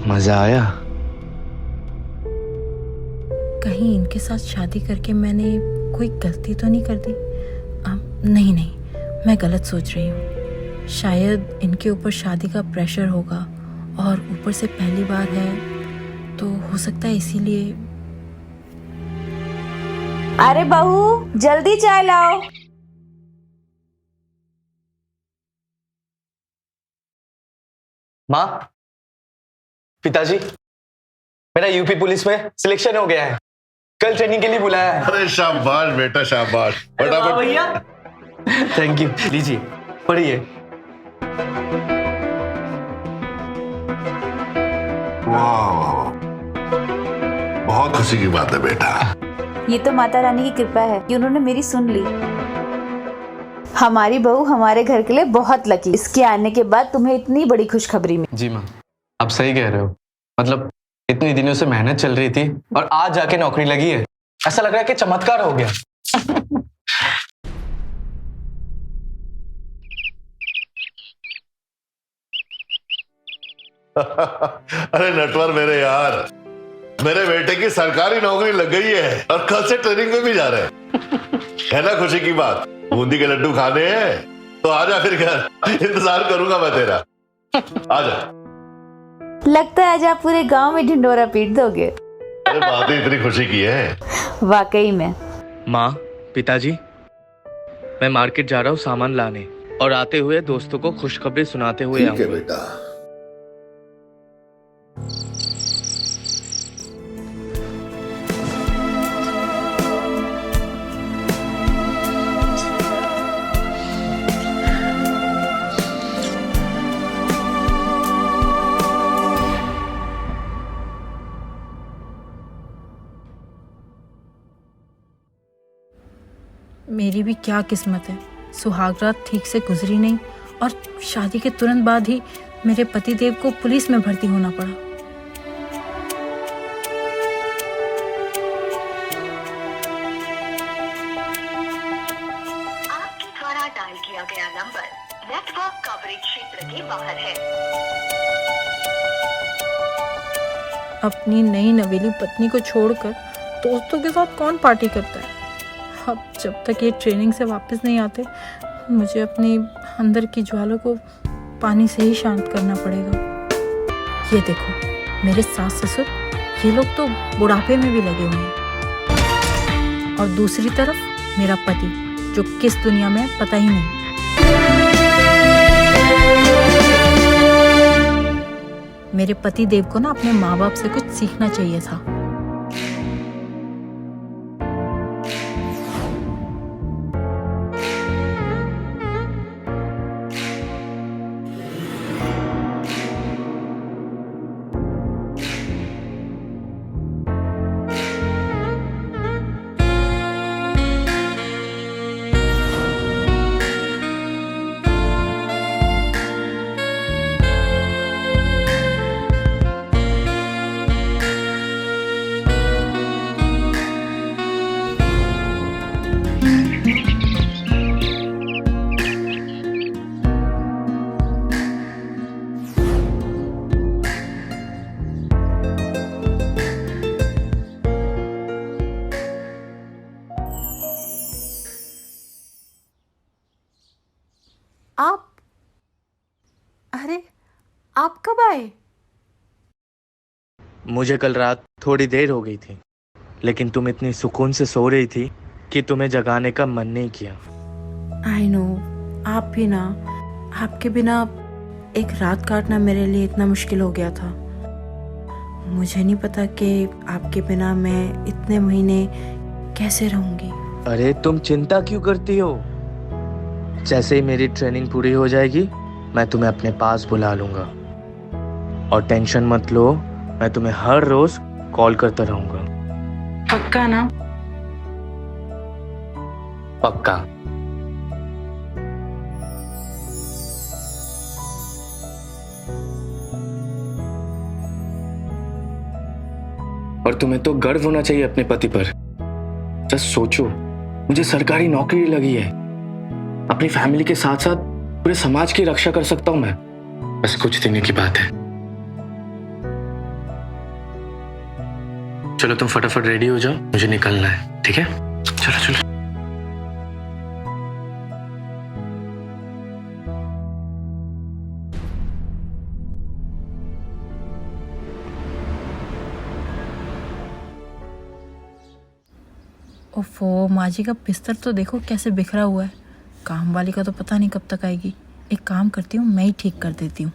मजा आया? कहीं इनके साथ शादी करके मैंने कोई गलती तो नहीं कर दी? नहीं नहीं, मैं गलत सोच रही हूँ। शायद इनके ऊपर शादी का प्रेशर होगा और ऊपर से पहली बार है, तो हो सकता है इसीलिए। अरे बहू, जल्दी चाय लाओ। माँ, पिताजी, मेरा यूपी पुलिस में सिलेक्शन हो गया है। कल ट्रेनिंग के लिए बुलाया है। अरे शाबाश बेटा शाबाश, फटाफट। भैया, थैंक यू। लीजिए, पढ़िए। वाह, बहुत खुशी की बात है बेटा। ये तो माता रानी की कृपा है कि उन्होंने मेरी सुन ली। हमारी बहू हमारे घर के लिए बहुत लकी। इसके आने के बाद तुम्हें इतनी बड़ी खुशखबरी मिली। जी माँ, आप सही कह रहे हो। मतलब इतनी दिनों से मेहनत चल रही थी और आज जाके नौकरी लगी है। ऐसा लग रहा है कि चमत्कार हो गया। अरे नटवर मेरे यार, मेरे बेटे की सरकारी नौकरी लग गई है और कल से ट्रेनिंग में भी जा रहे हैं। है ना खुशी की बात? बूंदी के लड्डू खाने हैं तो आजा फिर घर, इंतजार करूंगा मैं तेरा। आजा। लगता है आज आप पूरे गांव में ढिंडोरा पीट दोगे। अरे बात ही इतनी खुशी की है। वाकई में। माँ, पिताजी, मैं मार्केट जा रहा हूँ सामान लाने, और आते हुए दोस्तों को खुशखबरी सुनाते हुए ठीक है आऊंगा। बेटा। मेरी भी क्या किस्मत है, सुहागरात ठीक से गुजरी नहीं और शादी के तुरंत बाद ही मेरे पति देव को पुलिस में भर्ती होना पड़ा। आपके द्वारा डायल किया गया नंबर नेटवर्क कवरेज क्षेत्र के बाहर है। अपनी नई नवेली पत्नी को छोड़कर दोस्तों के साथ कौन पार्टी करता है? अब जब तक ये ट्रेनिंग से वापस नहीं आते, मुझे अपनी अंदर की ज्वाला को पानी से ही शांत करना पड़ेगा। ये देखो, मेरे सास ससुर, ये लोग तो बुढ़ापे में भी लगे हुए हैं, और दूसरी तरफ मेरा पति, जो किस दुनिया में है पता ही नहीं। मेरे पति देव को ना अपने माँ बाप से कुछ सीखना चाहिए था। आप, अरे आप कब आए? मुझे कल रात थोड़ी देर हो गई थी, लेकिन तुम इतनी सुकून से सो रही थी कि तुम्हें जगाने का मन नहीं किया। आई नो, आप भी ना, आपके बिना एक रात काटना मेरे लिए इतना मुश्किल हो गया था। मुझे नहीं पता कि आपके बिना मैं इतने महीने कैसे रहूंगी। अरे तुम चिंता क्यों करती हो? जैसे ही मेरी ट्रेनिंग पूरी हो जाएगी, मैं तुम्हें अपने पास बुला लूंगा, और टेंशन मत लो, मैं तुम्हें हर रोज कॉल करता रहूंगा। पक्का ना? पक्का। और तुम्हें तो गर्व होना चाहिए अपने पति पर। जस्ट सोचो, मुझे सरकारी नौकरी लगी है, अपनी फैमिली के साथ साथ पूरे समाज की रक्षा कर सकता हूं मैं। बस कुछ दिन की बात है। चलो तुम फटाफट रेडी हो जाओ, मुझे निकलना है, ठीक है? चलो चलो। ओफो, माँ जी का बिस्तर तो देखो कैसे बिखरा हुआ है। काम वाली का तो पता नहीं कब तक आएगी। एक काम करती हूँ, मैं ही ठीक कर देती हूँ।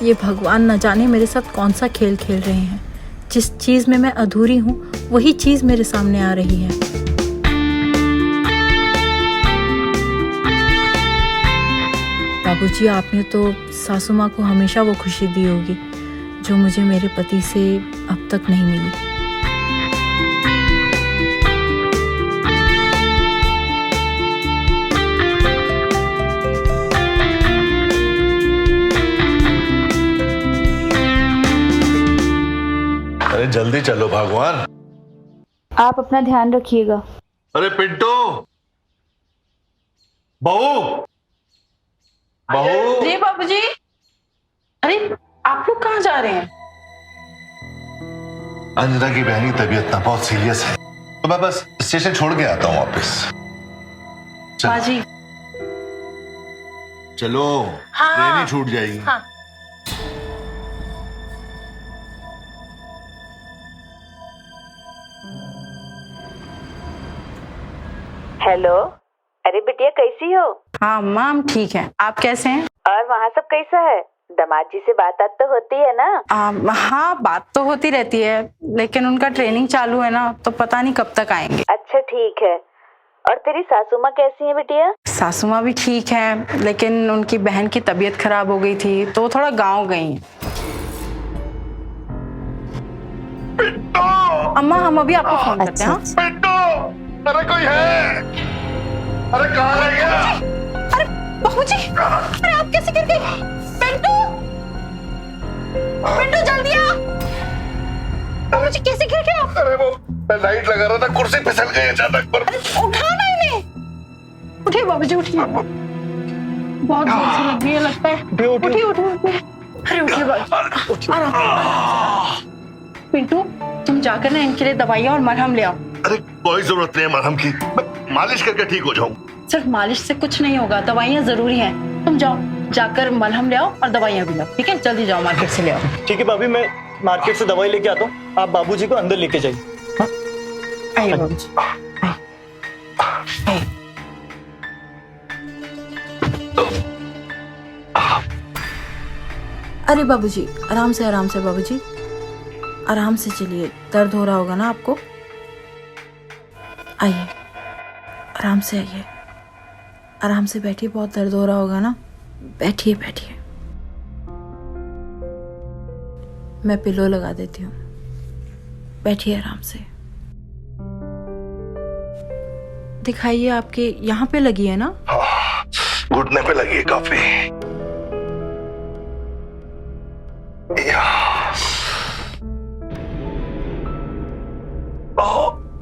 ये भगवान न जाने मेरे साथ कौन सा खेल खेल रहे हैं। जिस चीज में मैं अधूरी हूँ वही चीज मेरे सामने आ रही है। बाबूजी, आपने तो सासू माँ को हमेशा वो खुशी दी होगी जो मुझे मेरे पति से अब तक नहीं मिली। अरे जल्दी चलो भगवान। आप अपना ध्यान रखिएगा। अरे पिंटू, बहू बहू। जी बाबूजी। अरे आप लोग कहाँ जा रहे हैं? अंजना की बहन की तबीयत ना बहुत सीरियस है, तो मैं बस स्टेशन छोड़ के आता हूँ वापस। बाजी। चलो, ट्रेन ही छूट जाएगी। हाँ। हेलो, अरे बिटिया कैसी हो? हाँ अम्मा, हम ठीक हैं। आप कैसे हैं? और वहाँ सब कैसा है? दामाद जी से बात तो होती है ना? हाँ, बात तो होती रहती है, लेकिन उनका ट्रेनिंग चालू है ना, तो पता नहीं कब तक आएंगे। अच्छा ठीक है। और तेरी सासू माँ कैसी है बिटिया? सासू माँ भी ठीक है, लेकिन उनकी बहन की तबीयत खराब हो गई थी तो थोड़ा गांव गई हैं। अम्मा, हम अभी आपको फोन करते हैं। अच्छा। पिंटू, अरे कोई है? अरे कहाँ रह गया? अरे बाबूजी, अरे आप कैसे गिर गए? पिंटू, पिंटू जल्दी आ। बाबूजी कैसे गिर गए आप? अरे वो मैं लाइट लगा रहा था, कुर्सी फिसल गई अचानक पर। उठाना इन्हें। उठिए बाबूजी, उठिए। बहुत जोर से लग रही है लगता है। उठिए उठिए। अरे उठिए बाबूजी, आराम। पिंटू, तुम जाकर ना इनके लिए दवाइयाँ और मरहम ले आओ। अरे कोई जरूरत नहीं है मरहम की, मैं मालिश करके ठीक हो जाऊं। सिर्फ मालिश से कुछ नहीं होगा, दवाइयाँ जरूरी हैं। तुम जाओ, जाकर मलहम ले आओ और दवाइयाँ भी लाओ, ठीक है? जल्दी जाओ, मार्केट से ले आओ। ठीक है भाभी, मैं मार्केट से दवाई लेके आता हूँ, आप बाबूजी को अंदर लेके जाइए। आइए बाबूजी, आइए। अरे बाबूजी, आराम से बाबूजी, आराम से चलिए। दर्द हो रहा होगा ना आपको? आइए, आराम से आइए, आराम से बैठिए। बहुत दर्द हो रहा होगा ना? बैठिए बैठिए, मैं पिलो लगा देती हूँ। बैठिए आराम से। दिखाइए, आपके यहाँ पे लगी है ना? घुटने पे लगी है काफी।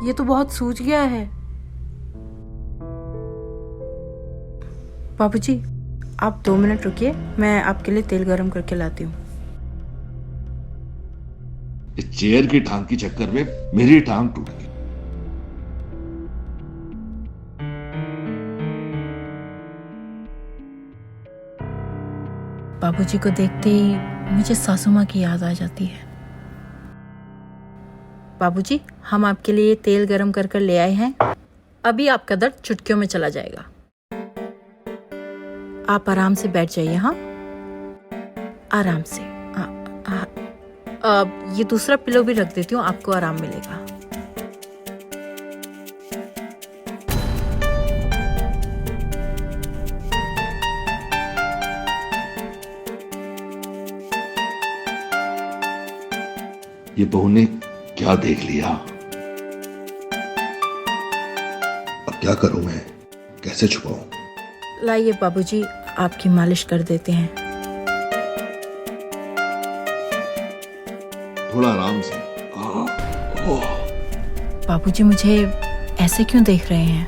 ये तो बहुत सूज गया है। बाबूजी, आप 2 मिनट रुकिए, मैं आपके लिए तेल गरम करके लाती हूँ। इस चेयर की टांग के चक्कर में मेरी टांग टूट गई। बाबूजी को देखते ही मुझे सासू माँ की याद आ जाती है। बाबूजी, हम आपके लिए तेल गरम कर कर ले आए हैं। अभी आपका दर्द चुटकियों में चला जाएगा। आप आराम से बैठ जाइए। हाँ, आराम से। ये दूसरा पिलो भी रख देती हूँ, आपको आराम मिलेगा। ये बहू ने क्या देख लिया? क्या करूं मैं, कैसे छुपाऊं? लाइए बाबूजी, आपकी मालिश कर देते हैं। थोड़ा आराम से। बाबूजी मुझे ऐसे क्यों देख रहे हैं?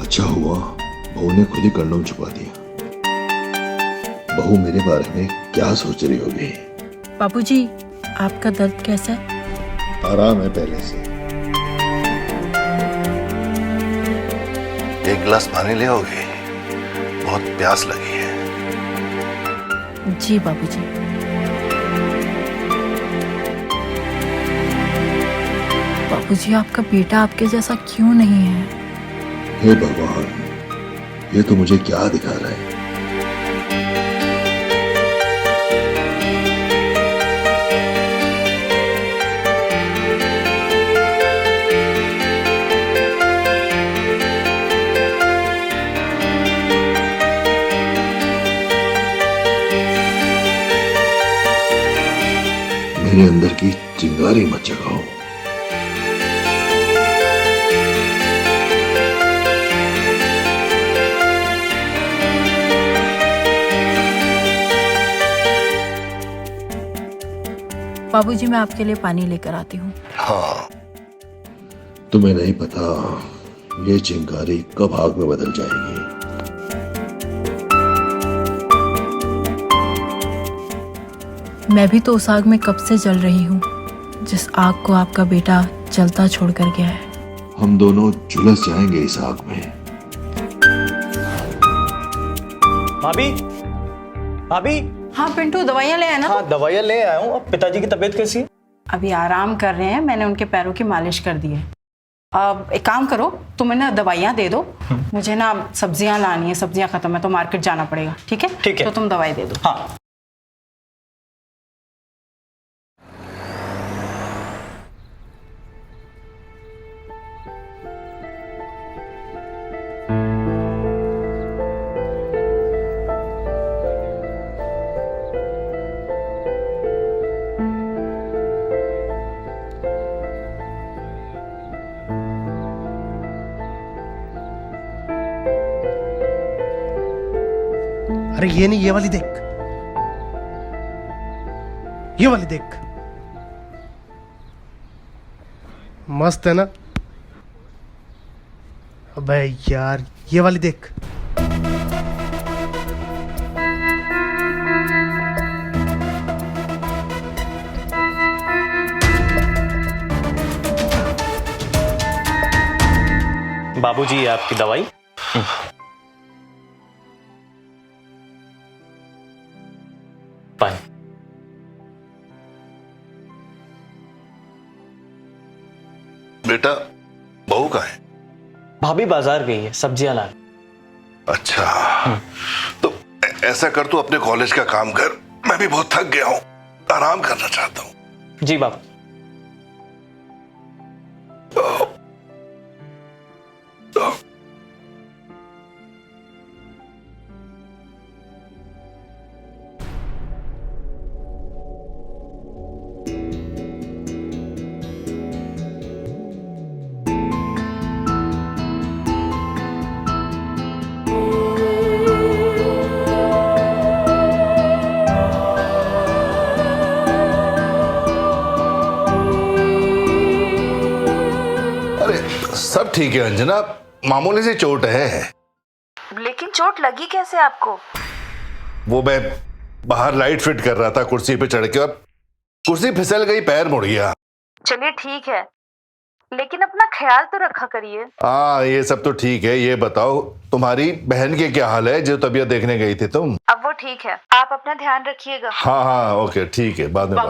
अच्छा हुआ बहू ने खुद ही कंडोम छुपा दिया। बहू मेरे बारे में क्या सोच रही होगी? बाबूजी, आपका दर्द कैसा है? आराम है पहले से। एक गिलास पानी ले आओगे? बहुत प्यास लगी है। जी बाबूजी। बाबूजी, आपका बेटा आपके जैसा क्यों नहीं है? हे भगवान, ये तो मुझे क्या दिखा रहा है? मेरे अंदर की चिंगारी मत जगाओ। बाबूजी, मैं आपके लिए पानी लेकर आती हूँ। हाँ, तुम्हें नहीं पता ये चिंगारी कब आग में बदल जाएगी। मैं भी तो उस आग में कब से जल रही हूँ जिस आग को आपका बेटा जलता छोड़कर गया है। हम दोनों झुलस जाएंगे इस आग में। भाभी, भाभी। हाँ पिंटू, दवाइयाँ ले आए ना? हाँ, दवाइयाँ ले आया हूँ। अब पिताजी की तबीयत कैसी है? अभी आराम कर रहे हैं, मैंने उनके पैरों की मालिश कर दी है। अब एक काम करो, तुम्हें ना दवाइयाँ दे दो, मुझे ना सब्जियाँ लानी है, सब्जियाँ खत्म है तो मार्केट जाना पड़ेगा। ठीक है? ठीक है। तो तुम दवाई दे दो। हाँ। अरे ये नहीं, ये वाली देख, ये वाली देख, मस्त है ना? अबे यार, ये वाली देख। बाबूजी, ये आपकी दवाई। पानी। बेटा, बहू कहाँ है? भाभी बाजार गई है सब्जियां लाने। अच्छा, तो ऐसा कर, तू अपने कॉलेज का काम कर, मैं भी बहुत थक गया हूँ, आराम करना चाहता हूँ। जी बाबू। सब ठीक है अंजना, मामूली सी चोट है। लेकिन चोट लगी कैसे आपको? वो मैं बाहर लाइट फिट कर रहा था कुर्सी पे चढ़ के, और कुर्सी फिसल गई, पैर मुड़ गया। चलिए ठीक है, लेकिन अपना ख्याल तो रखा करिए। हाँ, ये सब तो ठीक है। ये बताओ, तुम्हारी बहन के क्या हाल है जो तबीयत देखने गई थी तुम? अब वो ठीक है, आप अपना ध्यान रखिएगा। हाँ हाँ, ओके, ठीक है, बाद में बात।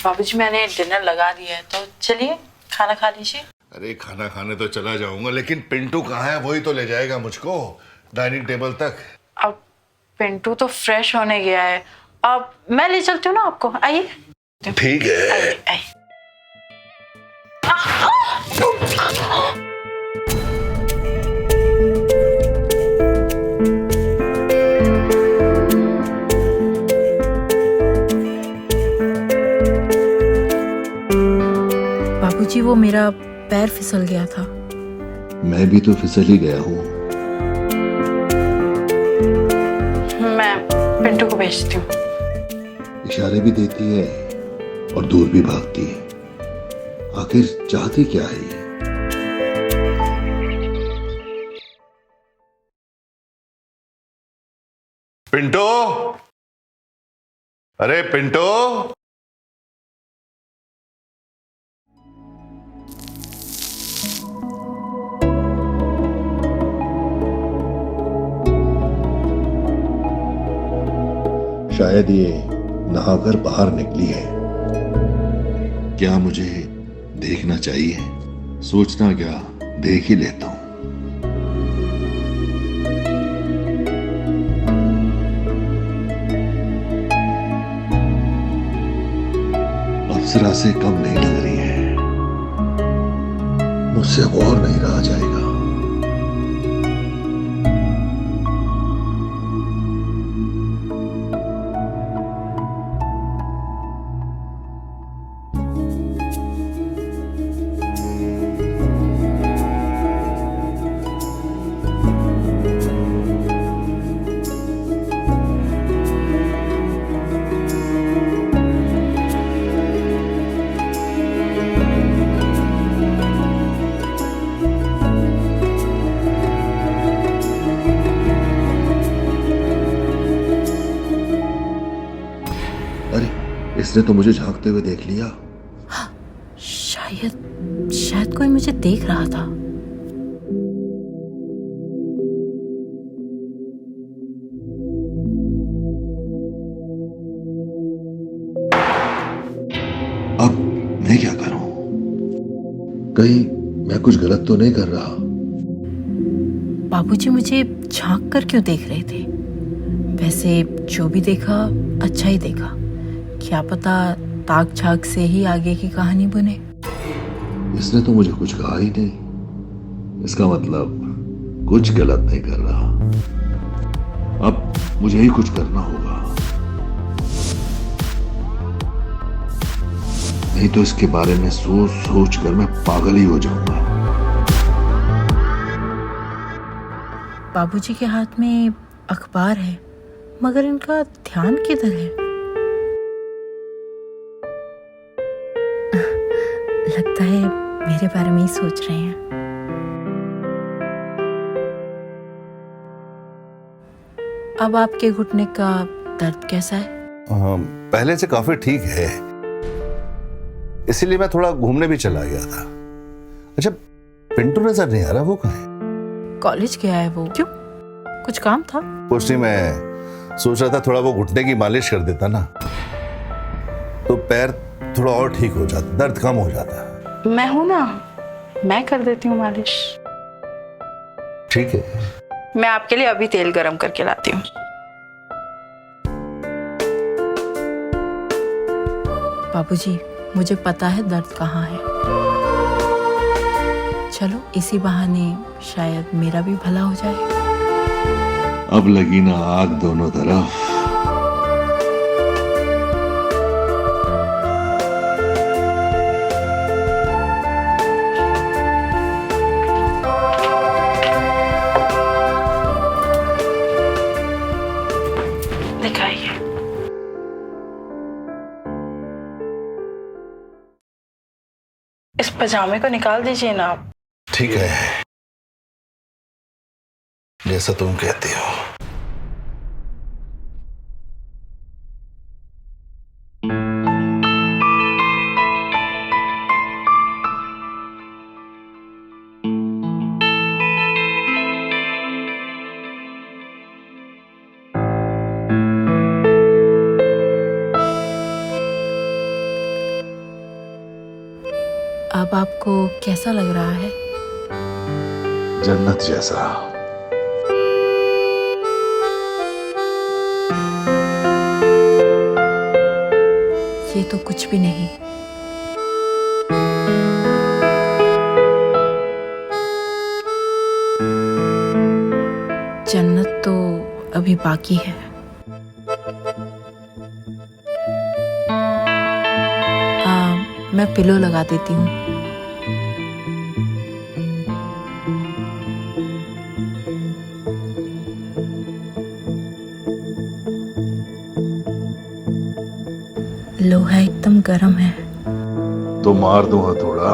बाबूजी, मैंने डिनर लगा दिया है, तो चलिए खाना खा लीजिए। अरे खाना खाने तो चला जाऊंगा, लेकिन पिंटू कहाँ है? वही तो ले जाएगा मुझको डाइनिंग टेबल तक। अब पिंटू तो फ्रेश होने गया है, अब मैं ले चलती हूँ ना आपको। आइए। ठीक है। आइए, आइए। बाबूजी, वो मेरा पैर फिसल गया था। मैं भी तो फिसल ही गया हूँ। मैं पिंटू को भेजती हूँ। इशारे भी देती है और दूर भी भागती है। आखिर चाहती क्या है ये? पिंटो, अरे पिंटो, शायद ये नहाकर बाहर निकली है। क्या मुझे देखना चाहिए? सोचना क्या, देख ही लेता हूं। अप्सरा से कम नहीं लग रही है। मुझसे अब और नहीं रहा जाएगा। इसने तो मुझे झांकते हुए देख लिया। शायद कोई मुझे देख रहा था। अब मैं क्या करूं? कहीं मैं कुछ गलत तो नहीं कर रहा? बाबूजी मुझे झांक कर क्यों देख रहे थे? वैसे जो भी देखा अच्छा ही देखा। क्या पता ताक झाक से ही आगे की कहानी बने। इसने तो मुझे कुछ कहा ही नहीं। इसका मतलब कुछ गलत नहीं कर रहा। अब मुझे ही कुछ करना होगा, नहीं तो इसके बारे में सोच सोच कर मैं पागल ही हो जाऊंगा। बाबूजी के हाथ में अखबार है, मगर इनका ध्यान किधर है? लगता है मेरे बारे में ही सोच रहे हैं। अब आपके घुटने का दर्द कैसा है? पहले से काफी ठीक है, इसीलिए मैं थोड़ा घूमने भी चला गया था। अच्छा, पिंटू नजर नहीं आ रहा, वो कहाँ है? कॉलेज गया है वो। क्यों, कुछ काम था? कुछ नहीं, मैं सोच रहा था थोड़ा वो घुटने की मालिश कर देता ना तो पैर थोड़ा और ठीक हो जाता, दर्द कम हो जाता। मैं हूं ना, मैं कर देती हूँ मालिश। ठीक है, मैं आपके लिए अभी तेल गरम करके लाती हूँ। बाबूजी, मुझे पता है दर्द कहाँ है। चलो इसी बहाने शायद मेरा भी भला हो जाए। अब लगी ना आग दोनों तरफ। दिखाइए। इस पजामे को निकाल दीजिए ना आप। ठीक है, जैसा तुम कहती हो। अब आपको कैसा लग रहा है? जन्नत जैसा। ये तो कुछ भी नहीं। जन्नत तो अभी बाकी है। मैं पिलो लगा देती हूँ। लोहा एकदम गर्म है। तो मार दूं हथौड़ा।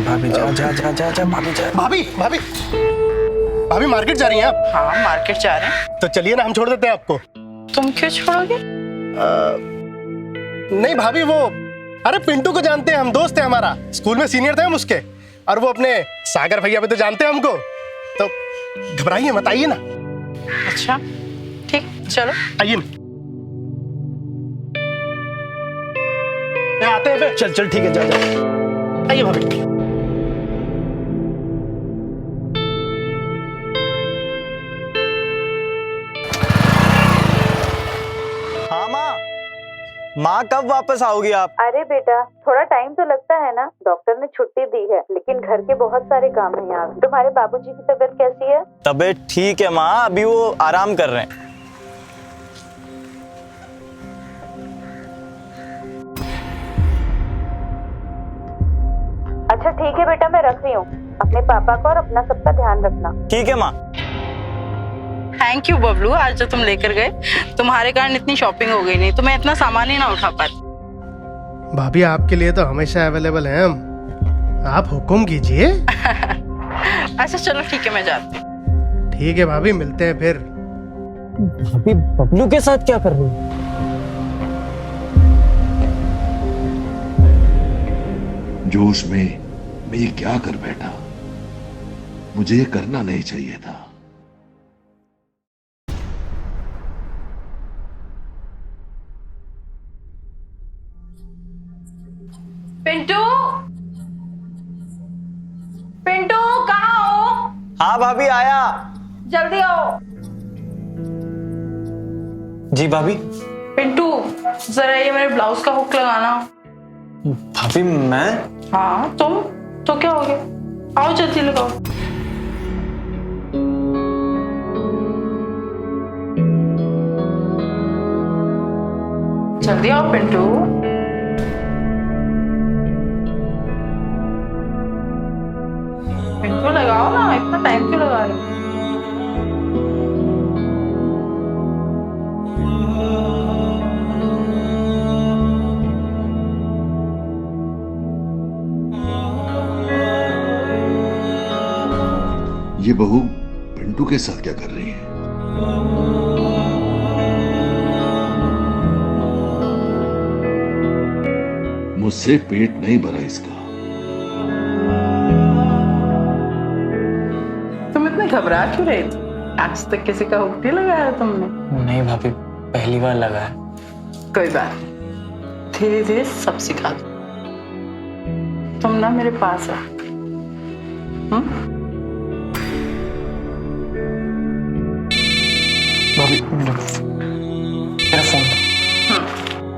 भाभी जा जा जा जा जा भाभी जा। भाभी भाभी भाभी मार्केट जा रही हैं आप? हाँ मार्केट जा रहे हैं। तो चलिए ना, हम छोड़ देते हैं आपको। तुम क्यों छोड़ोगे? नहीं भाभी, वो अरे पिंटू को जानते हैं हम, दोस्त है हमारा, स्कूल में सीनियर थे हम उसके। और वो अपने सागर भैया भी तो जानते हैं हमको, तो घबराइए मत, आइए ना। अच्छा ठीक, चलो आइए ना। आते हैं फिर। चल चल ठीक है, जा जा। आइए भाभी। हाँ माँ कब वापस आओगी आप? अरे बेटा, थोड़ा टाइम तो लगता है ना, डॉक्टर ने छुट्टी दी है, लेकिन घर के बहुत सारे काम हैं यहाँ। तुम्हारे बाबूजी की तबीयत कैसी है? तबीयत ठीक है माँ, अभी वो आराम कर रहे हैं। अच्छा ठीक है बेटा, मैं रख रही हूँ। अपने पापा का और अपना सबका ध्यान रखना। ठीक है माँ। थैंक यू बबलू, आज जो तुम लेकर गए, तुम्हारे कारण इतनी शॉपिंग हो गई, नहीं तो मैं इतना सामान ही ना उठा पाती। भाभी आपके लिए तो हमेशा अवेलेबल हैं हम, आप हुक्म कीजिए। अच्छा चलो ठीक है, मैं जाती हूँ। ठीक है भाभी, मिलते हैं फिर। भाभी बबलू के साथ क्या कर रही है? जोश में मैं ये क्या कर बैठा, मुझे ये करना नहीं चाहिए था। पिंटू, पिंटू कहाँ हो? हाँ भाभी आया। जल्दी आओ। जी भाभी। पिंटू जरा ये मेरे ब्लाउज का हुक लगाना। भाभी मैं? हाँ तुम तो क्या हो गया, आओ जल्दी लगाओ। जल्दी आओ पिंटू। पिंटू लगाओ ना, इतना टाइम क्यों लगा रहे हो? ये बहू पिंटू के साथ क्या कर रही है? मुझसे पेट नहीं भरा इसका। तुम इतने घबरा क्यों रहे थे? आज तक किसी का हुक नहीं लगाया तुमने? नहीं भाभी, पहली बार लगा है। कोई बात नहीं, धीरे धीरे सब सिखा दो। तुम ना मेरे पास आ। भाभी मेरा फोन।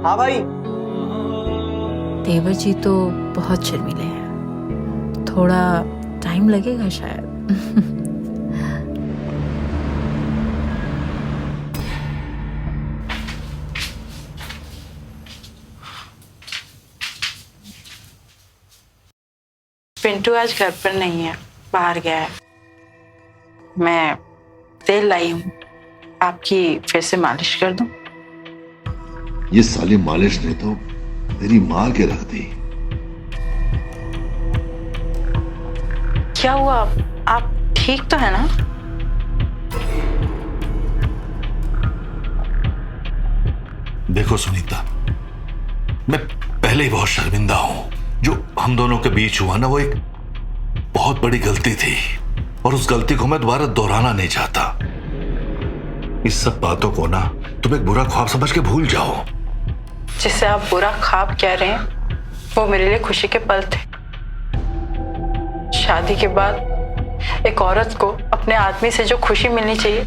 हाँ भाई। देवर जी तो बहुत शर्मीले हैं, थोड़ा टाइम लगेगा शायद। पिंटू आज घर पर नहीं है, बाहर गया है। मैं तेल लाई हूँ, आपकी फिर से मालिश कर दूं? ये साली मालिश ने तो मेरी मार के रख दी। क्या हुआ, आप ठीक तो है ना? देखो सुनीता, मैं पहले ही बहुत शर्मिंदा हूं। जो हम दोनों के बीच हुआ ना, वो एक बहुत बड़ी गलती थी, और उस गलती को मैं दोबारा दोहराना नहीं चाहता। इस सब बातों को ना तुम एक बुरा ख्वाब समझ के भूल जाओ। जिसे आप बुरा ख्वाब कह रहे हैं, वो मेरे लिए खुशी के पल थे। शादी के बाद एक औरत को अपने आदमी से जो खुशी मिलनी चाहिए,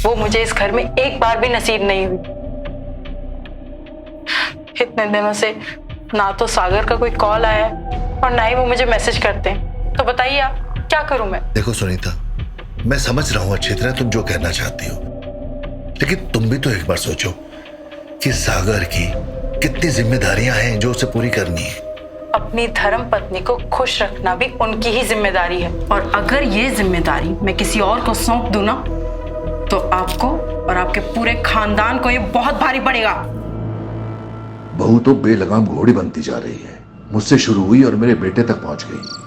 वो मुझे इस घर में एक बार भी नसीब नहीं हुई। इतने दिनों से ना तो सागर का कोई कॉल आया है और ना ही वो मुझे मैसेज करते हैं। तो बताइए आप, क्या करूं मैं? देखो सुनीता, मैं समझ रहा हूं अच्छी तरह तुम जो कहना चाहती हो, लेकिन तुम भी तो एक बार सोचो कि सागर की कितनी जिम्मेदारियां हैं जो उसे पूरी करनी है। अपनी धर्म पत्नी को खुश रखना भी उनकी ही जिम्मेदारी है, और अगर ये जिम्मेदारी मैं किसी और को सौंप दूं ना, तो आपको और आपके पूरे खानदान को ये बहुत भारी पड़ेगा। बहू तो बेलगाम घोड़ी बनती जा रही है, मुझसे शुरू हुई और मेरे बेटे तक पहुंच गई।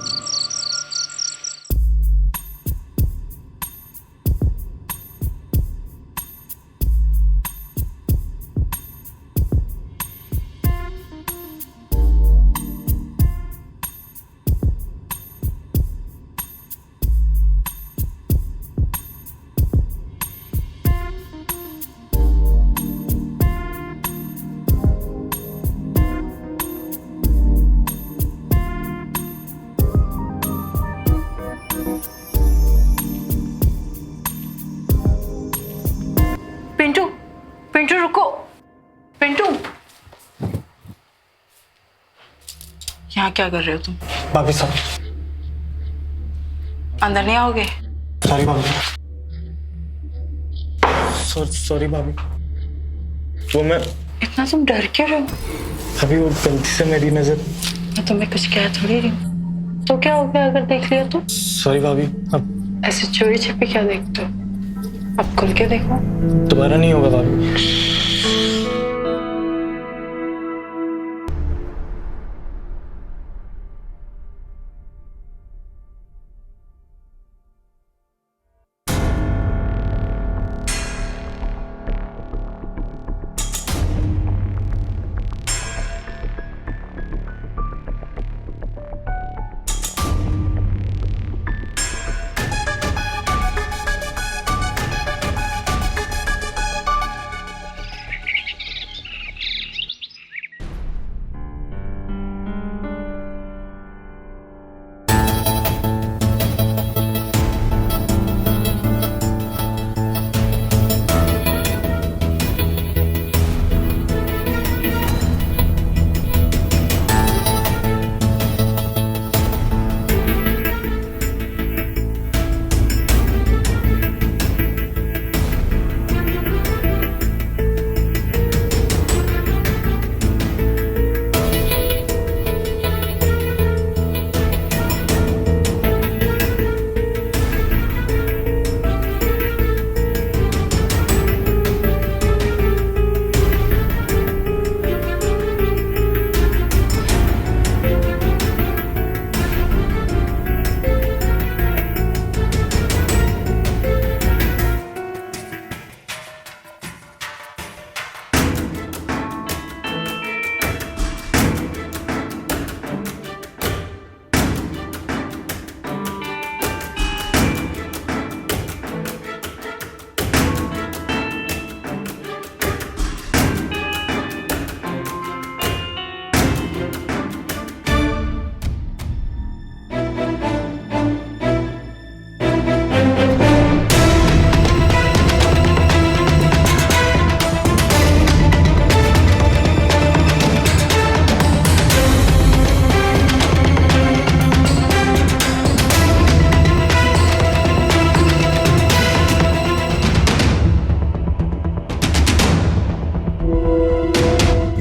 पिंटू, पिंटू रुको, पिंटू। यहाँ क्या कर रहे हो तुम? भाभी साहब, अंदर नहीं आओगे? सॉरी भाभी, सॉरी भाभी। वो मैं इतना तुम डर क्यों रहे हो? अभी वो गलती से मेरी नजर। मैं तुम्हें कुछ कह थोड़ी रही हूँ। तो क्या हो गया अगर देख लिया तो? सॉरी भाभी, अब ऐसे चोरी छिपे क्या देखते हो? अब खुल के देखो। दोबारा नहीं होगा भाभी।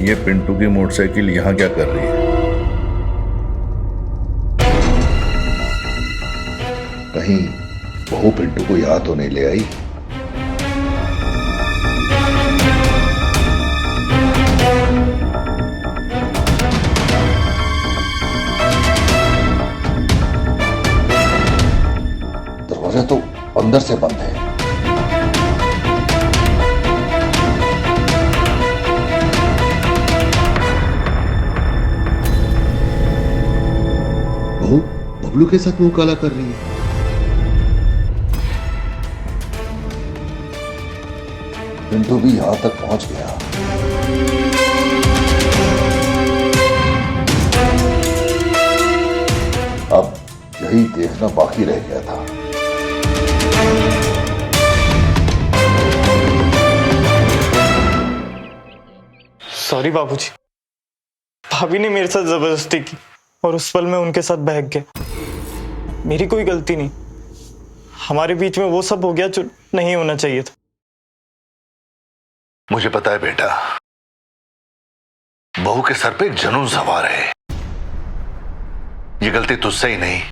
ये पिंटू की मोटरसाइकिल यहाँ क्या कर रही है? कहीं बहू पिंटू को याद तो नहीं ले आई? दरवाजा तो अंदर से बंद है। बहू बबलू के साथ मुंह काला कर रही है। पिंटू भी यहां तक पहुंच गया। अब यही देखना बाकी रह गया था। सॉरी बाबूजी। भाभी ने मेरे साथ जबरदस्ती की और उस पल में उनके साथ बहक गया। मेरी कोई गलती नहीं, हमारे बीच में वो सब हो गया जो नहीं होना चाहिए था। मुझे पता है बेटा, बहू के सर पे एक जुनून सवार है। ये गलती तुझसे ही नहीं,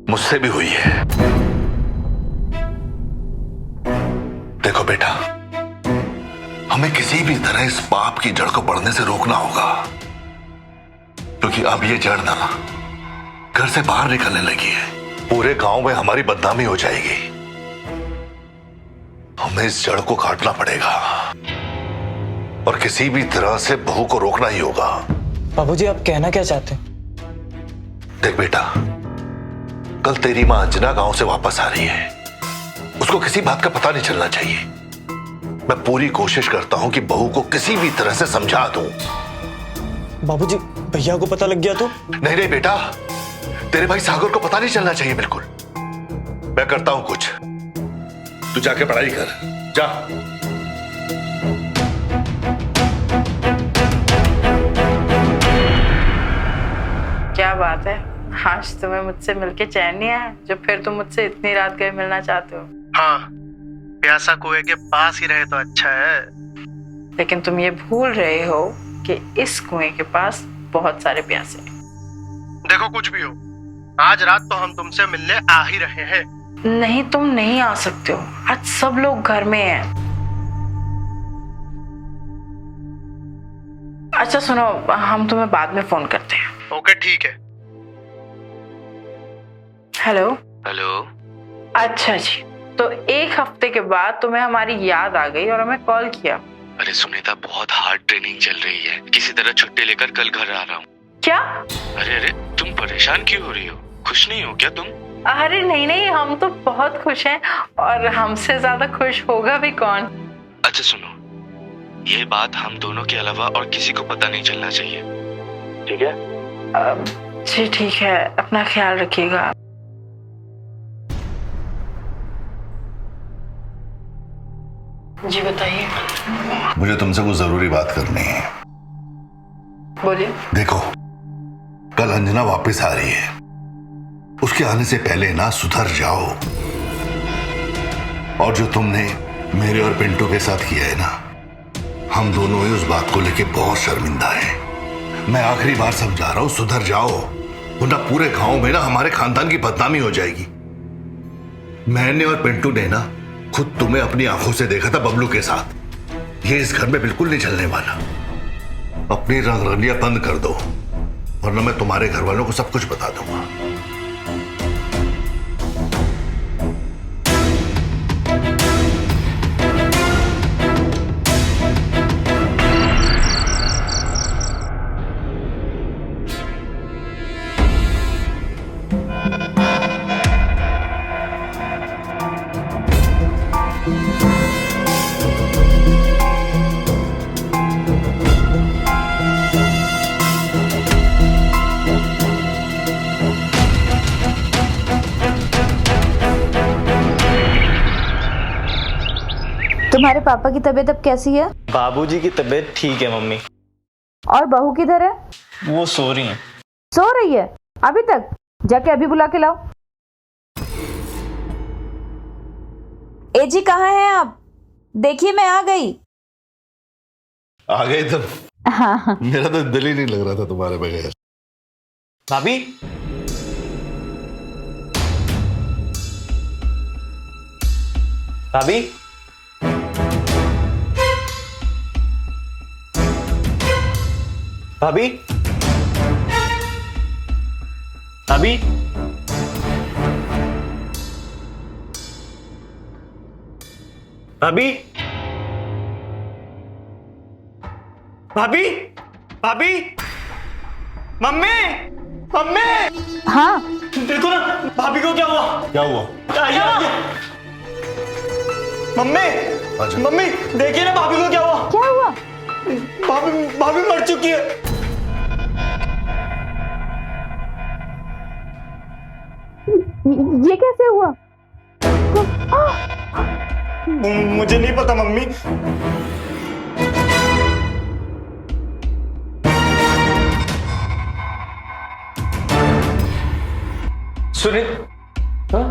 मुझसे भी हुई है। देखो बेटा, हमें किसी भी तरह इस पाप की जड़ को बढ़ने से रोकना होगा, क्योंकि अब ये जड़ ना घर से बाहर निकलने लगी है। पूरे गांव में हमारी बदनामी हो जाएगी। हमें इस जड़ को काटना पड़ेगा और किसी भी तरह से बहू को रोकना ही होगा। बाबूजी, आप कहना क्या चाहते हैं? देख बेटा, कल तेरी मां अंजना गांव से वापस आ रही है। उसको किसी बात का पता नहीं चलना चाहिए। मैं पूरी कोशिश करता हूं कि बहू को किसी भी तरह से समझा दूं। बाबूजी, भैया को पता लग गया तो? नहीं नहीं बेटा, तेरे भाई सागर को पता नहीं चलना चाहिए बिल्कुल। मैं करता हूं कुछ, तू जाके पढ़ाई कर, जा। क्या बात है, आज तुम्हें मुझसे मिलके चैन नहीं आया, जो फिर तुम मुझसे इतनी रात गए मिलना चाहते हो? हाँ, प्यासा कुएं के पास ही रहे तो अच्छा है। लेकिन तुम ये भूल रहे हो कि इस कुएं के पास बहुत सारे प्यासे। देखो, कुछ भी हो, आज रात तो हम तुमसे मिलने आ ही रहे हैं। नहीं, तुम नहीं आ सकते हो, आज सब लोग घर में हैं। अच्छा सुनो, हम तुम्हें बाद में फोन करते हैं। ओके, ठीक है। हेलो। हेलो। अच्छा जी, तो एक हफ्ते के बाद तुम्हें हमारी याद आ गई और हमें कॉल किया। अरे सुनीता, बहुत हार्ड ट्रेनिंग चल रही है, किसी तरह छुट्टी लेकर कल घर आ रहा हूँ। क्या? अरे तुम परेशान क्यों हो रही हो? खुश नहीं हो क्या तुम? अरे नहीं, हम तो बहुत खुश हैं, और हमसे ज्यादा खुश होगा भी कौन। अच्छा सुनो, ये बात हम दोनों के अलावा और किसी को पता नहीं चलना चाहिए, ठीक है? जी ठीक है, अपना ख्याल रखिएगा। जी बताइए। मुझे तुमसे कुछ जरूरी बात करनी है। बोलिए। देखो, कल अंजना वापस आ रही है। उसके आने से पहले ना सुधर जाओ, और जो तुमने मेरे और पिंटू के साथ किया है ना, हम दोनों ही उस बात को लेके बहुत शर्मिंदा हैं। मैं आखिरी बार समझा रहा हूं, सुधर जाओ, वरना पूरे गांव में ना हमारे खानदान की बदनामी हो जाएगी। मैंने और पिंटू ने ना खुद तुम्हें अपनी आंखों से देखा था बबलू के साथ। ये इस घर में बिल्कुल नहीं चलने वाला। अपनी रंगरलियां बंद कर दो, वरना मैं तुम्हारे घर वालों को सब कुछ बता दूंगा। तुम्हारे पापा की तबीयत अब कैसी है? बाबूजी की तबीयत ठीक है मम्मी। और बहू किधर है? वो सो रही है। सो रही है अभी तक? जाके अभी बुला के लाओ। ए जी, कहाँ हैं आप? देखिए मैं आ गई। आ गए तुम? हाँ। मेरा तो दिल ही नहीं लग रहा था तुम्हारे बगैर। भाभी, भाभी, भाभी, भाभी, भाभी, भाभी, भाभी, मम्मी, मम्मी। हाँ देखो ना, भाभी को क्या हुआ? क्या हुआ? आइए, आइए। मम्मी, मम्मी देखिए ना, भाभी को क्या हुआ? क्या हुआ? भाभी मर चुकी है। ये कैसे हुआ? मुझे नहीं पता मम्मी। सुनीता, हाँ?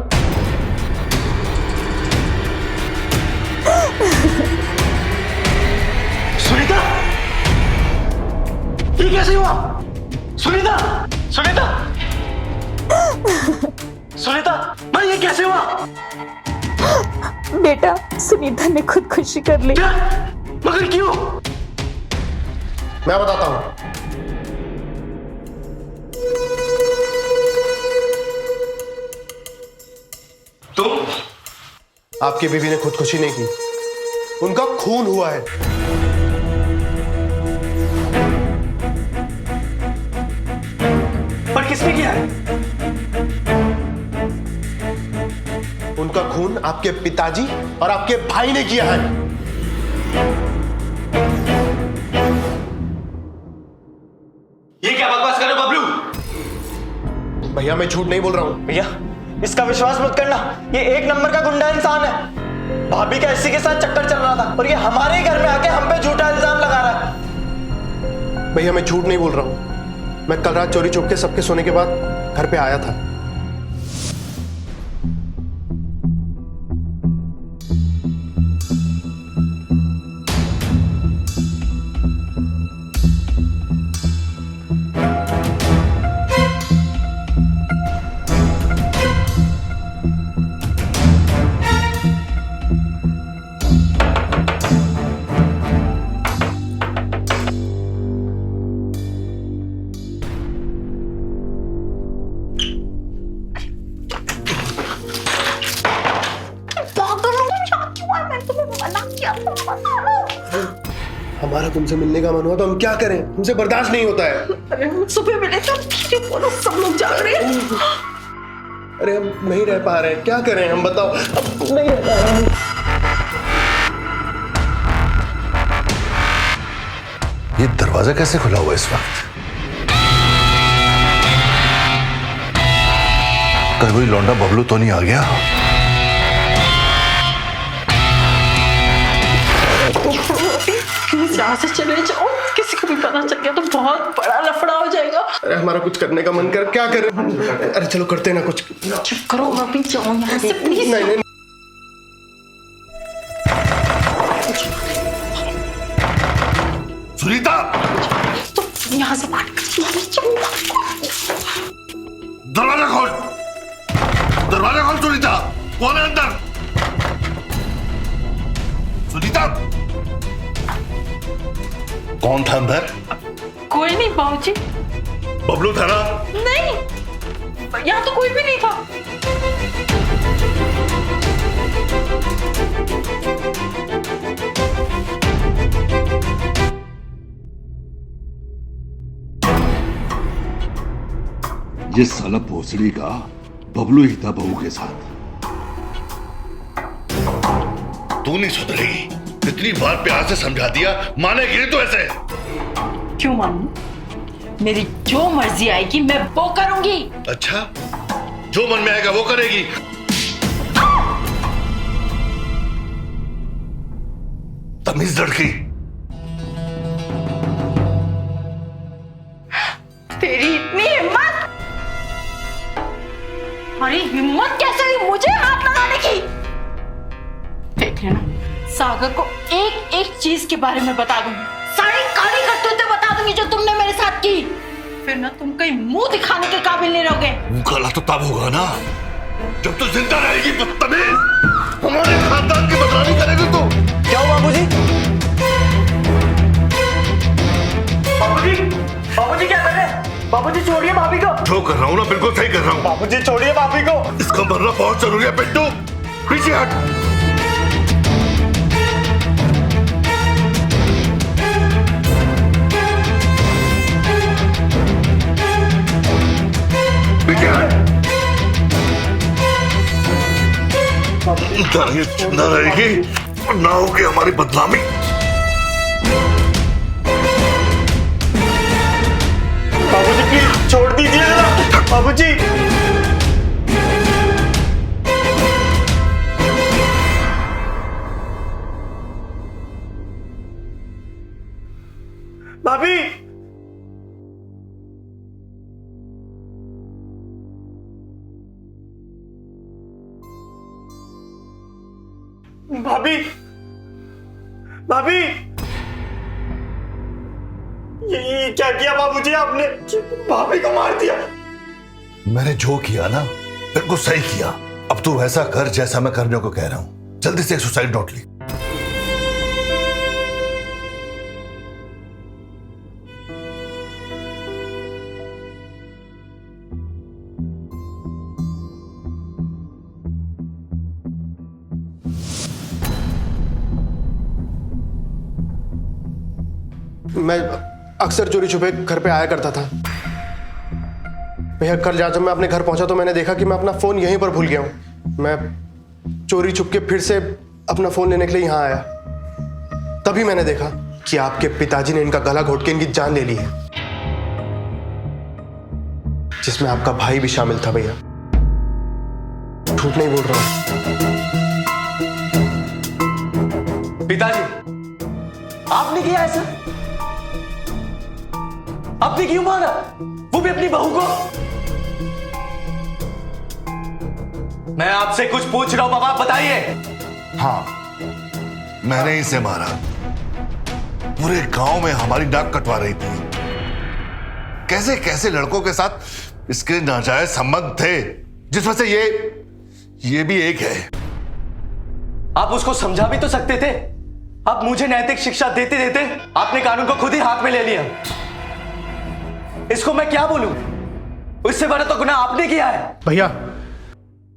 सुनीता, ये कैसे हुआ? सुनीता, सुनीता, सुनीता, भाई ये कैसे हुआ? बेटा, सुनीता ने खुदकुशी कर ली। क्या? मगर क्यों? मैं बताता हूं। तुम? आपकी बीवी ने खुदकुशी नहीं की, उनका खून हुआ है। पर किसने किया है? उनका खून आपके पिताजी और आपके भाई ने किया है। ये क्या बकवास कर रहे हो बबलू? भैया मैं झूठ नहीं बोल रहा हूं। भैया इसका विश्वास मत करना, ये एक नंबर का गुंडा इंसान है। भाभी का इसी के साथ चक्कर चल रहा था और ये हमारे ही घर में आके हम पे झूठा इल्जाम लगा रहा है। भैया मैं झूठ नहीं बोल रहा हूं, मैं कल रात चोरी छुप के सबके सोने के बाद घर पे आया था। हमारा तुमसे मिलने का मन हुआ तो हम क्या करें, हमसे बर्दाश्त नहीं होता है। अरे हम सुबह मिले तो बोलो सब लोग जाग रहे हैं। अरे हम नहीं रह पा रहे हैं, क्या करें हम बताओ, अब नहीं रह पा रहे हैं। ये दरवाजा कैसे खुला हुआ इस वक्त? कहीं कोई लौंडा बबलू तो नहीं आ गया? यहाँ से चले जाओ, किसी को भी पता चल गया तो बहुत बड़ा लफड़ा हो जाएगा। अरे हमारा कुछ करने का मन कर, क्या करें? अरे चलो करते ना कुछ। चुप करो, अभी जाओ यहाँ से प्लीज। नहीं नहीं सुनीता, तो यहाँ से बात दरवाजा खोल, दरवाजा खोल सुनीता, कौन है अंदर? सुनीता, कौन था अंदर? कोई नहीं बाबूजी। बबलू था ना? नहीं, यहाँ तो कोई भी नहीं था। ये साला भोसड़ी का बबलू ही था बहू के साथ। तू नहीं सुधरेगी, इतनी बार प्यार से समझा दिया, मानेगी नहीं तो ऐसे? क्यों मानूं? मेरी जो मर्जी आएगी मैं वो करूंगी। अच्छा, जो मन में आएगा वो करेगी? तमीज लड़की। तेरी इतनी हिम्मत? अरे हिम्मत कैसे हुई मुझे हाथ लगाने की? देख लेना, सागर को एक एक चीज के बारे में बता दूंगी, सारी काली करतूतें बता दूंगी जो तुमने मेरे साथ की। फिर ना तुम कहीं मुंह दिखाने के काबिल नहीं रहोगे। मुंह काला तो तब होगा ना जब तू जिंदा रहेगी बदतमीज। हमारे खानदान की बदनामी करेगी तू। क्या हुआ बाबूजी? बाबूजी, बाबूजी क्या कर रहे हैं? बाबूजी छोड़िए भाभी को। जो कर रहा हूँ ना बिल्कुल सही कर रहा हूँ। बाबूजी छोड़िए भाभी को। इसका मरना बहुत जरूरी है पिंटू, पीछे हट। पीछे हट। जिंदा रहेगी ना होगी हमारी बदनामी। बाबूजी प्लीज छोड़ दीजिए जरा। बाबूजी, भाभी, भाभी, भाभी, ये क्या किया बाबूजी आपने? भाभी को मार दिया। मैंने जो किया ना बिल्कुल सही किया। अब तू वैसा कर जैसा मैं करने को कह रहा हूं। जल्दी से एक सुसाइड नोट लिख। मैं अक्सर चोरी छुपे घर पे आया करता था भैया। कल जब मैं अपने घर पहुंचा तो मैंने देखा कि मैं अपना फोन यहीं पर भूल गया हूं। मैं चोरी छुप के फिर से अपना फोन लेने के लिए यहां आया। तभी मैंने देखा कि आपके पिताजी ने इनका गला घोट के इनकी जान ले ली है, जिसमें आपका भाई भी शामिल था। भैया झूठ नहीं बोल रहा हूं। पिताजी, आपने किया ऐसा? आपने क्यों मारा? वो भी अपनी बहू को? मैं आपसे कुछ पूछ रहा हूं बाबा, बताइए। हाँ, मैंने इसे मारा। पूरे गांव में हमारी नाक कटवा रही थी। कैसे कैसे लड़कों के साथ इसके नाजायज संबंध थे, जिसमें से ये भी एक है। आप उसको समझा भी तो सकते थे। आप मुझे नैतिक शिक्षा देते देते आपने कानून को खुद ही हाथ में ले लिया। इसको मैं क्या बोलूं? इससे बड़ा तो गुनाह आपने किया है। भैया,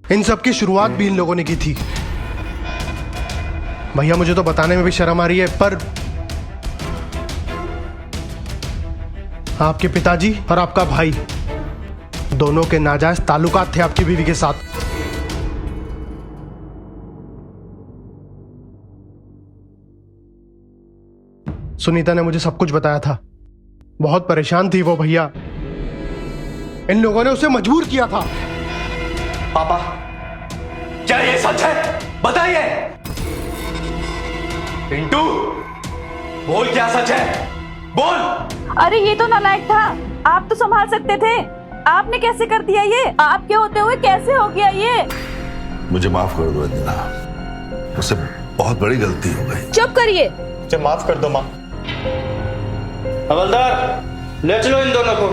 इन सब की शुरुआत भी इन लोगों ने की थी। भैया मुझे तो बताने में भी शर्म आ रही है, पर आपके पिताजी और आपका भाई दोनों के नाजायज ताल्लुकात थे आपकी बीवी के साथ। सुनीता ने मुझे सब कुछ बताया था। बहुत परेशान थी वो भैया। इन लोगों ने उसे मजबूर किया था। पापा, क्या ये सच है? बताइए। पिंटू, बोल क्या सच है? बोल। अरे ये तो नालायक था। आप तो संभाल सकते थे। आपने कैसे कर दिया ये? आपके होते हुए कैसे हो गया ये? मुझे माफ कर दो अंजना, मुझसे बहुत बड़ी गलती हो गई। चुप करिए। मुझे माफ कर दो माँ। हवलदार, ले चलो इन दोनों को।